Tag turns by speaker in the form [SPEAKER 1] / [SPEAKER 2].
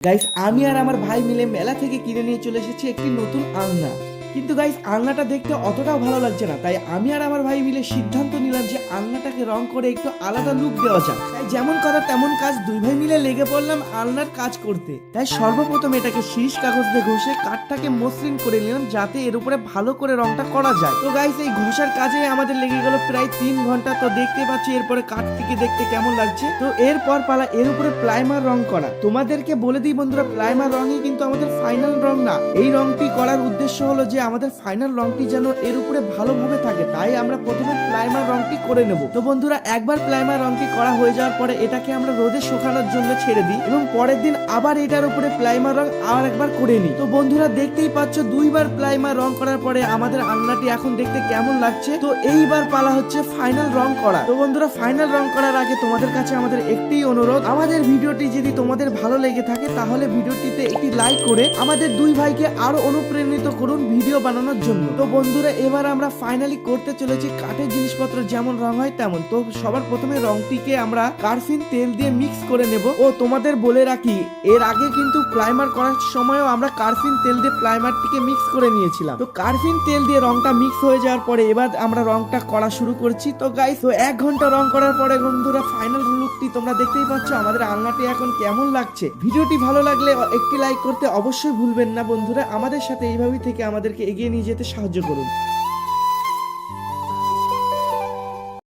[SPEAKER 1] Guys আমি আর আমার ভাই মিলে মেলা থেকে কিনে নিয়ে চলে এসেছি একটি নতুন আলনা। কিন্তু গাইস আলনাটা দেখতে অতটাও ভালো লাগছে না, তাই আমি আর আমার ভাই মিলে সিদ্ধান্ত নিলাম যে আলনাটাকে রং করে একটু আলাদা লুক দেওয়া যাক। তাই যেমন কথা তেমন কাজ, দুই ভাই মিলে লেগে পড়লাম আলনার কাজ করতে। তাই সর্বপ্রথম এটাকে শীষ কাগজ দিয়ে ঘষে কাঠটাকে মসৃণ করে নিলাম যাতে এর উপরে ভালো করে রংটা করা যায়। তো গাইস এই ঘষার কাজে আমাদের লেগে গেল প্রায় 3 ঘন্টা। তো দেখতে পাচ্ছি এরপরে কাঠটিকে দেখতে কেমন লাগছে। তো এরপর পালা এর উপরে প্রাইমার রং করা। তোমাদেরকে বলে দিই বন্ধুরা, প্রাইমার রঙই কিন্তু আমাদের ফাইনাল রং না। এই রংটি করার উদ্দেশ্য হলো যে আমাদের ফাইনাল রংটি যেন এর উপরে ভালোভাবে থাকে, তাই আমরা প্রথমে প্রাইমার রংটি করে নেব। তো বন্ধুরা একবার প্রাইমার রংটি করা হয়ে যাওয়ার পরে এটাকে আমরা রোদে শুকানোর জন্য ছেড়ে দিই এবং পরের দিন আবার এটার উপরে প্রাইমার রং আর একবার করে নিই। তো বন্ধুরা দেখতেই পাচ্ছ দুইবার প্রাইমার রং করার পরে আমাদের আলনাটি এখন দেখতে কেমন লাগছে। তো এইবার পালা হচ্ছে ফাইনাল রং করা। তো বন্ধুরা ফাইনাল রং করার আগে তোমাদের কাছে আমাদের একটি অনুরোধ, আমাদের ভিডিওটি যদি তোমাদের ভালো লেগে থাকে তাহলে ভিডিওটিতে একটি লাইক করে আমাদের দুই ভাইকে আরো অনুপ্রাণিত করুন ভিডিও বানানোর জন্য। তো বন্ধুরা এবার আমরা ফাইনালি করতে চলেছি কাঠের জিনিসপত্র যেমন রং হয় তেমন। তো সবার প্রথমে রংটিকে আমরা কার্ফিন তেল দিয়ে মিক্স করে নেব। ও তোমাদের বলে রাখি, এর আগে কিন্তু প্রাইমার করার সময়ও আমরা কার্ফিন তেল দিয়ে প্রাইমারটিকে মিক্স করে নিয়েছিলাম। তো কার্ফিন তেল দিয়ে রংটা মিক্স হয়ে যাওয়ার পরে এবার আমরা রংটা করা শুরু করছি। তো গাইস তো 1 ঘন্টা রং করার পরে বন্ধুরা ফাইনাল লুকটি তোমরা দেখতেই পাচ্ছ আমাদের আলনাটি এখন কেমন লাগছে। ভিডিওটি ভালো লাগলে একটি লাইক করতে অবশ্যই ভুলবেন না বন্ধুরা। আমাদের সাথে এইভাবেই থেকে আমাদেরকে এগিয়ে নিয়ে যেতে সাহায্য করুন।